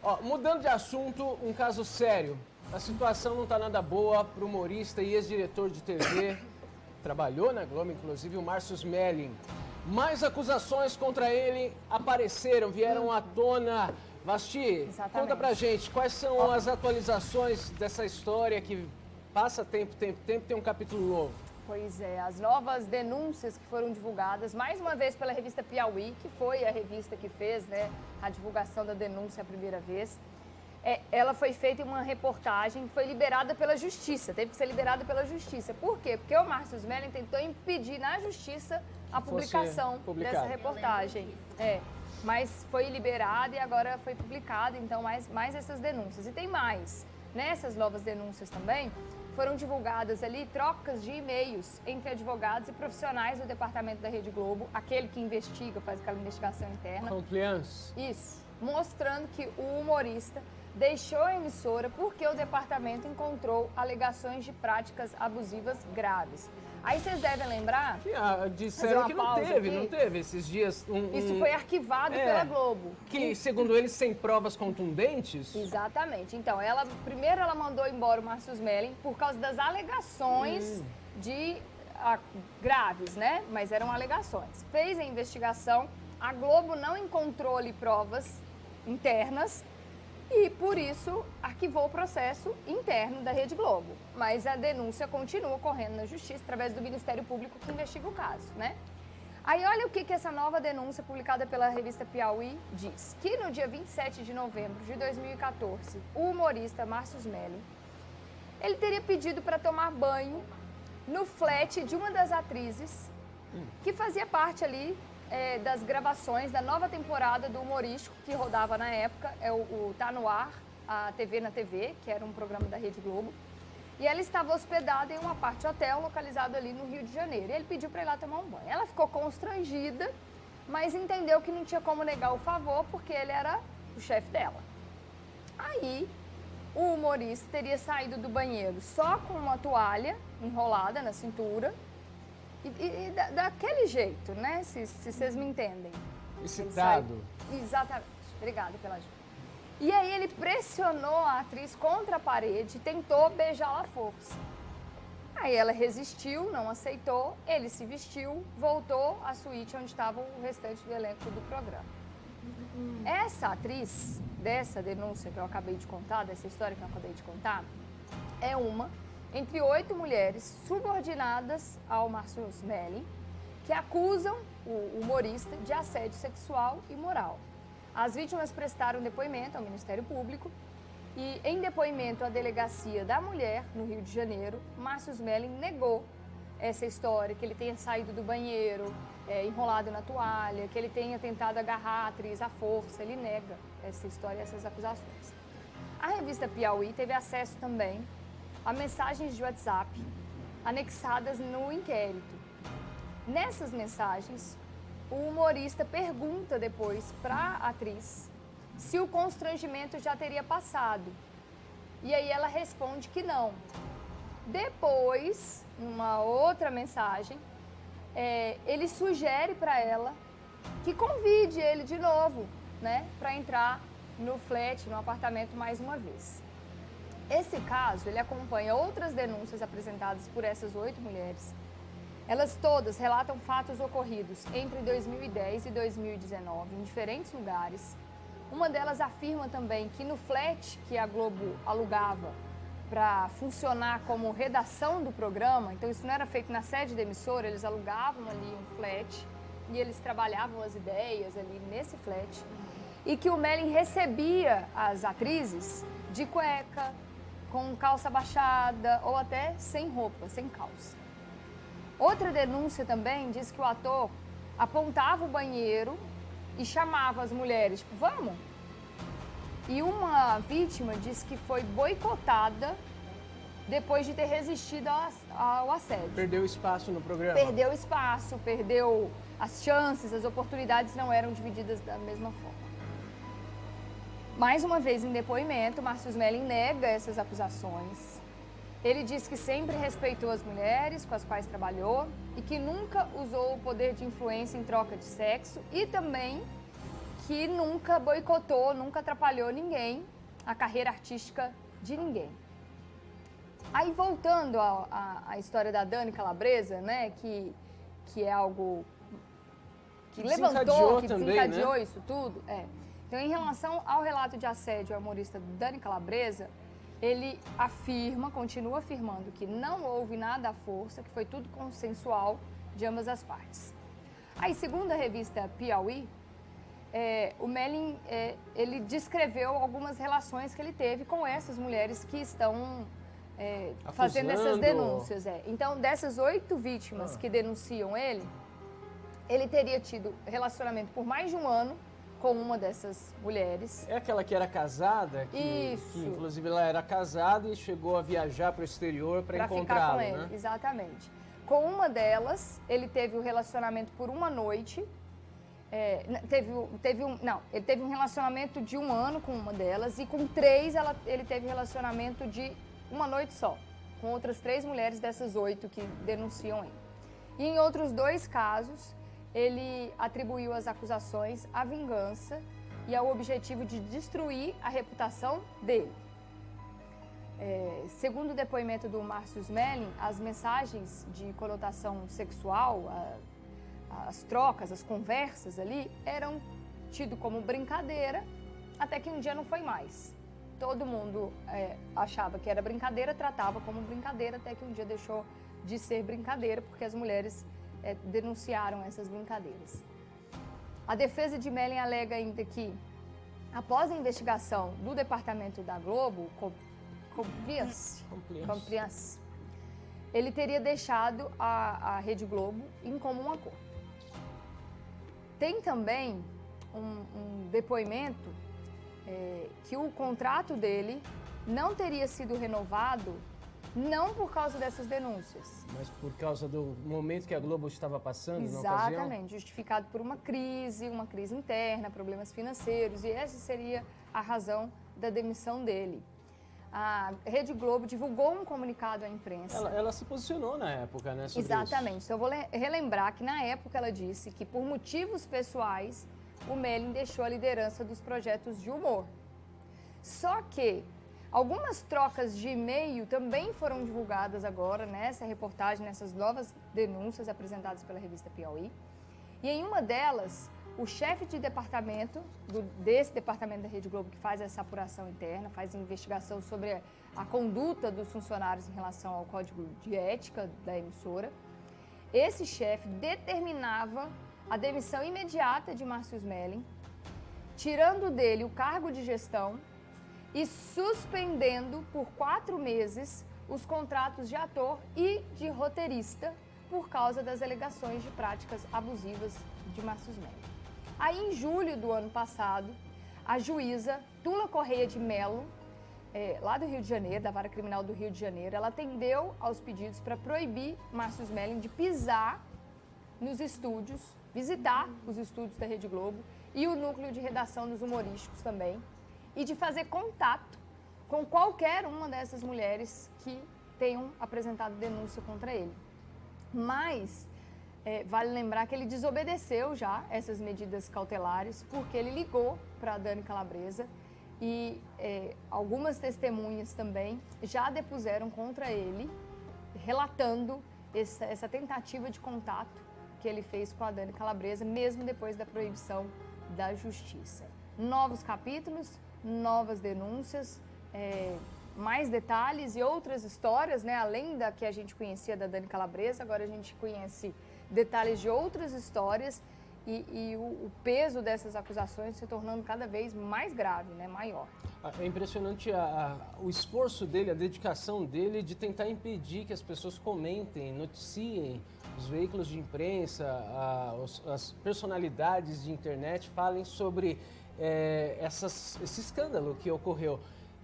Ó, mudando de assunto, um caso sério. A situação não está nada boa para o humorista e ex-diretor de TV. Trabalhou na Globo, inclusive, o Márcio Smelling. Mais acusações contra ele apareceram, vieram à tona. Vasti, conta pra gente, quais são as atualizações dessa história que passa tempo, tem um capítulo novo? Pois é, as novas denúncias que foram divulgadas, mais uma vez pela revista Piauí, que foi a revista que fez, né, a divulgação da denúncia a primeira vez. Ela foi feita em uma reportagem, foi liberada pela Justiça, teve que ser liberada pela Justiça. Por quê? Porque o Márcio Smelling tentou impedir na Justiça a publicação dessa reportagem. Mas foi liberada e agora foi publicada, então, mais essas denúncias. E tem mais. Nessas novas denúncias também, foram divulgadas ali trocas de e-mails entre advogados e profissionais do departamento da Rede Globo, aquele que investiga, faz aquela investigação interna. Compliance. Isso, mostrando que o humorista deixou a emissora porque o departamento encontrou alegações de práticas abusivas graves. Aí vocês devem lembrar... disseram que não teve esses dias... Isso foi arquivado pela Globo. Que, segundo eles, sem provas contundentes? Exatamente. Então, primeiro ela mandou embora o Márcio Smelling por causa das alegações graves, né? Mas eram alegações. Fez a investigação, a Globo não encontrou ali provas internas, e, por isso, arquivou o processo interno da Rede Globo. Mas a denúncia continua correndo na Justiça através do Ministério Público que investiga o caso, né? Aí, olha o que essa nova denúncia publicada pela revista Piauí diz. Que no dia 27 de novembro de 2014, o humorista Márcio Smelling, ele teria pedido para tomar banho no flat de uma das atrizes que fazia parte ali das gravações da nova temporada do Humorístico, que rodava na época, o Tá No Ar, a TV na TV, que era um programa da Rede Globo. E ela estava hospedada em uma parte hotel localizado ali no Rio de Janeiro. E ele pediu para ir lá tomar um banho. Ela ficou constrangida, mas entendeu que não tinha como negar o favor, porque ele era o chefe dela. Aí, o humorista teria saído do banheiro só com uma toalha enrolada na cintura, e daquele jeito, né? Se vocês me entendem. Excitado. Exatamente. Obrigada pela ajuda. E aí ele pressionou a atriz contra a parede e tentou beijá-la à força. Aí ela resistiu, não aceitou, ele se vestiu, voltou à suíte onde estava o restante do elenco do programa. Essa atriz, dessa denúncia que eu acabei de contar, dessa história que eu acabei de contar, é uma entre 8 mulheres subordinadas ao Márcio Smelling, que acusam o humorista de assédio sexual e moral. As vítimas prestaram depoimento ao Ministério Público e, em depoimento à Delegacia da Mulher, no Rio de Janeiro, Márcio Smelling negou essa história, que ele tenha saído do banheiro, enrolado na toalha, que ele tenha tentado agarrar a atriz à força. Ele nega essa história e essas acusações. A revista Piauí teve acesso também a mensagens de WhatsApp anexadas no inquérito. Nessas mensagens, o humorista pergunta depois para a atriz se o constrangimento já teria passado. E aí ela responde que não. Depois, numa outra mensagem, ele sugere para ela que convide ele de novo, né, para entrar no flat, no apartamento mais uma vez. Esse caso, ele acompanha outras denúncias apresentadas por essas 8 mulheres. Elas todas relatam fatos ocorridos entre 2010 e 2019 em diferentes lugares. Uma delas afirma também que no flat que a Globo alugava para funcionar como redação do programa, então isso não era feito na sede da emissora, eles alugavam ali um flat e eles trabalhavam as ideias ali nesse flat. E que o Smelling recebia as atrizes de cueca, com calça baixada ou até sem roupa, sem calça. Outra denúncia também diz que o ator apontava o banheiro e chamava as mulheres, tipo, vamos? E uma vítima disse que foi boicotada depois de ter resistido ao assédio. Perdeu espaço no programa. Perdeu espaço, perdeu as chances, as oportunidades não eram divididas da mesma forma. Mais uma vez, em depoimento, Márcio Smelling nega essas acusações. Ele diz que sempre respeitou as mulheres com as quais trabalhou e que nunca usou o poder de influência em troca de sexo e também que nunca boicotou, nunca atrapalhou ninguém, a carreira artística de ninguém. Aí voltando à história da Dani Calabresa, né, que é algo que levantou, que desencadeou, né, isso tudo. Então, em relação ao relato de assédio ao humorista Dani Calabresa, ele afirma, continua afirmando que não houve nada à força, que foi tudo consensual de ambas as partes. Aí, segundo a revista Piauí, o Melling, ele descreveu algumas relações que ele teve com essas mulheres que estão fazendo essas denúncias. Então, dessas 8 vítimas que denunciam ele teria tido relacionamento por mais de um ano com uma dessas mulheres. É aquela que era casada? Isso. Que inclusive ela era casada e chegou a viajar para o exterior para encontrá-lo, ficar com ele, né? Exatamente. Com uma delas, ele teve um relacionamento por uma noite. Ele teve um relacionamento de um ano com uma delas e com 3 ele teve relacionamento de uma noite só, com outras 3 mulheres dessas 8 que denunciam ele. E em outros 2 casos, ele atribuiu as acusações à vingança e ao objetivo de destruir a reputação dele. Segundo o depoimento do Márcio Smelling, as mensagens de conotação sexual, as trocas, as conversas ali, eram tidas como brincadeira, até que um dia não foi mais. Todo mundo achava que era brincadeira, tratava como brincadeira, até que um dia deixou de ser brincadeira, porque as mulheres denunciaram essas brincadeiras. A defesa de Melling alega ainda que, após a investigação do departamento da Globo, Compliance, ele teria deixado a Rede Globo em comum acordo. Tem também um depoimento que o contrato dele não teria sido renovado, não por causa dessas denúncias. Mas por causa do momento que a Globo estava passando na ocasião? Exatamente, justificado por uma crise interna, problemas financeiros, e essa seria a razão da demissão dele. A Rede Globo divulgou um comunicado à imprensa. Ela se posicionou na época, né, sobre Exatamente. isso. Então, eu vou relembrar que, na época, ela disse que, por motivos pessoais, o Melling deixou a liderança dos projetos de humor. Só que algumas trocas de e-mail também foram divulgadas agora nessa reportagem, nessas novas denúncias apresentadas pela revista Piauí. E em uma delas, o chefe de departamento, desse departamento da Rede Globo, que faz essa apuração interna, faz investigação sobre a conduta dos funcionários em relação ao código de ética da emissora, esse chefe determinava a demissão imediata de Márcio Smelling, tirando dele o cargo de gestão e suspendendo por 4 meses os contratos de ator e de roteirista por causa das alegações de práticas abusivas de Márcio Smelling. Aí, em julho do ano passado, a juíza Tula Correia de Mello, lá do Rio de Janeiro, da Vara Criminal do Rio de Janeiro, ela atendeu aos pedidos para proibir Márcio Smelling de pisar nos estúdios, visitar os estúdios da Rede Globo e o núcleo de redação dos humorísticos também, e de fazer contato com qualquer uma dessas mulheres que tenham apresentado denúncia contra ele. Mas vale lembrar que ele desobedeceu já essas medidas cautelares, porque ele ligou para a Dani Calabresa e algumas testemunhas também já depuseram contra ele, relatando essa tentativa de contato que ele fez com a Dani Calabresa, mesmo depois da proibição da justiça. Novos capítulos, novas denúncias, mais detalhes e outras histórias, né? Além da que a gente conhecia da Dani Calabresa, agora a gente conhece detalhes de outras histórias e o peso dessas acusações se tornando cada vez mais grave, né? Maior. É impressionante o esforço dele, a dedicação dele de tentar impedir que as pessoas comentem, noticiem, os veículos de imprensa, as personalidades de internet falem sobre esse escândalo que ocorreu.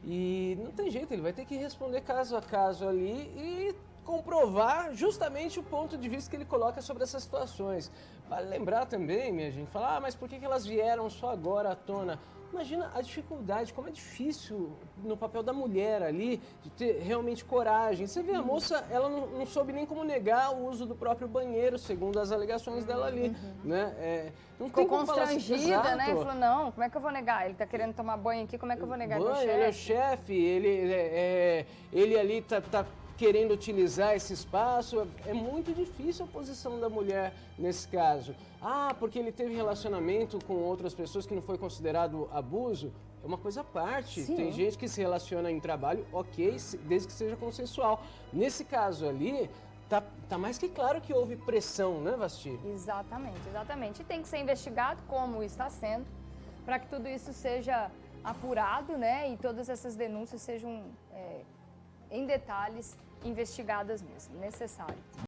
E não tem jeito, ele vai ter que responder caso a caso ali e comprovar justamente o ponto de vista que ele coloca sobre essas situações. Vale lembrar também, minha gente, falar, mas por que elas vieram só agora à tona? Imagina a dificuldade, como é difícil no papel da mulher ali, de ter realmente coragem. Você vê, a moça, ela não soube nem como negar o uso do próprio banheiro, segundo as alegações dela ali, né? Não Ficou tem como falar assim, constrangida, né? exato. Falou, não, como é que eu vou negar? Ele tá querendo tomar banho aqui, como é que eu vou negar? Banho, ele é o chefe, ele ali tá querendo utilizar esse espaço. É muito difícil a posição da mulher nesse caso. Ah, porque ele teve relacionamento com outras pessoas que não foi considerado abuso. É uma coisa à parte. Sim. Tem gente que se relaciona em trabalho, ok, desde que seja consensual. Nesse caso ali, tá mais que claro que houve pressão, né, Vasti? Exatamente, exatamente. E tem que ser investigado, como está sendo, para que tudo isso seja apurado, né? E todas essas denúncias sejam, em detalhes, investigadas mesmo, necessário.